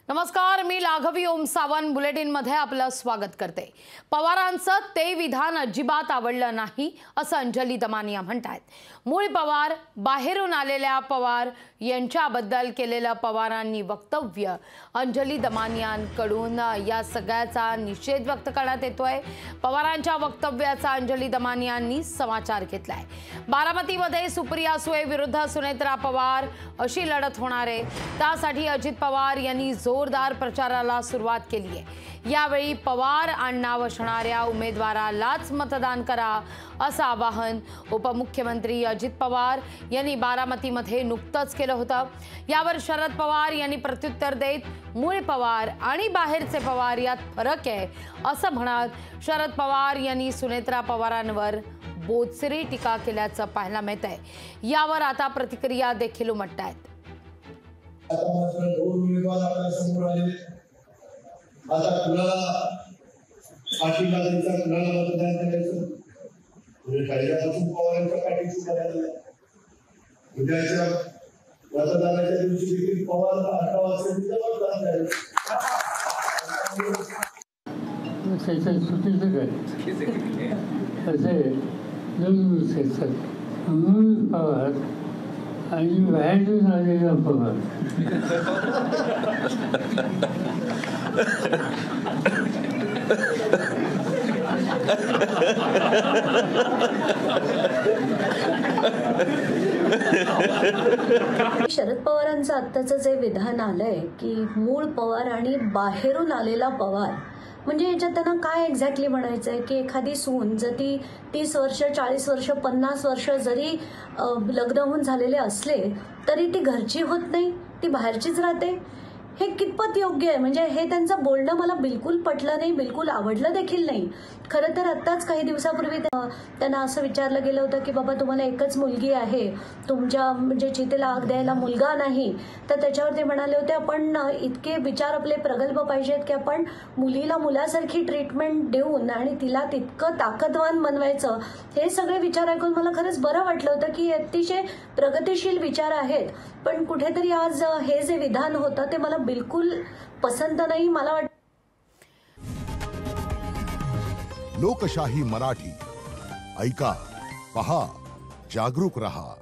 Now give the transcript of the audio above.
नमस्कार, मी लाघवी ओम सावंत बुलेटिन मध्ये आपलं स्वागत करते। पवारांचं ते विधान अजिबात आवडलं नाही असं अंजली दमानिया म्हणतात। मूळ पवार, बाहेरून आलेल्या पवार यांच्याबद्दल केलेलं पवारांनी वक्तव्य अंजली दमानियांकडून या सगळ्याचा निषेध व्यक्त करण्यात येतोय। पवारांच्या वक्तव्याचा अंजली दमानियांनी समाचार घेतलाय। बारामतीमध्ये सुप्रिया सुळे विरुद्ध सुनेत्रा पवार अशी लढत होणार आहे। त्यासाठी अजित पवार यांनी जोरदार प्रचाराला सुरुवात केली आहे। यावेळी पवार आडनाव असणाऱ्या उमेदवारालाच मतदान करा असं आवाहन उपमुख्यमंत्री अजित पवार यांनी बारामतीमध्ये नुकतंच केलं होतं। यावर शरद पवार यांनी प्रत्युत्तर देत मूळ पवार आणि बाहेरचे पवार यात फरक आहे असं म्हणत शरद पवार यांनी सुनेत्रा पवारांवर बोचरी टीका केल्याचं पाहायला मिळतंय। यावर आता प्रतिक्रिया देखील उमटतायत। आता कुणाला पाठीला द्यायचा, कुणाला मतदान करायचं, पहिल्यापासून पवारांच्या पाठीशी करायला उद्याच्या मतदानाच्या दिवशी देखील पवार 18 वाजता मतदान करायचं। चुकीचं काय असे दोन असतात, मूळ पवार आणि बाहेरून आलेला पवार। शरद पवारांचं आत्ताचं जे विधान आलंय की मूळ पवार आणि बाहेरून आलेला पवार, म्हणजे याच्यात त्यांना काय एक्झॅक्टली म्हणायचंय की एखादी सून जर ती 30 वर्ष 40 वर्ष 50 वर्ष जरी लग्न होऊन झालेले असले तरी ती घरची होत नाही, ती बाहेरचीच राहते। हे कितपत योग्य आहे? म्हणजे हे त्यांचं बोलणं मला बिलकुल पटलं नाही, बिलकुल आवडलं देखील नाही। खरं तर आत्ताच काही दिवसापूर्वी त्यांना असं विचारलं गेलं होतं की बाबा तुम्हाला एकच मुलगी आहे, तुमच्या म्हणजे चितेला आग द्यायला मुलगा नाही, तर त्याच्यावर ते म्हणाले होते आपण इतके विचार आपले प्रगल्भ पाहिजेत की आपण मुलीला मुलासारखी ट्रीटमेंट देऊन आणि तिला तितकं ताकदवान बनवायचं। हे सगळे विचार ऐकून मला खरंच बरं वाटलं होतं की अतिशय प्रगतिशील विचार आहेत, पण कुठेतरी आज हे जे विधान होतं ते मला बिलकुल पसंत नाही। मला वाटतं लोकशाही मराठी ऐका, पहा, जागरूक रहा।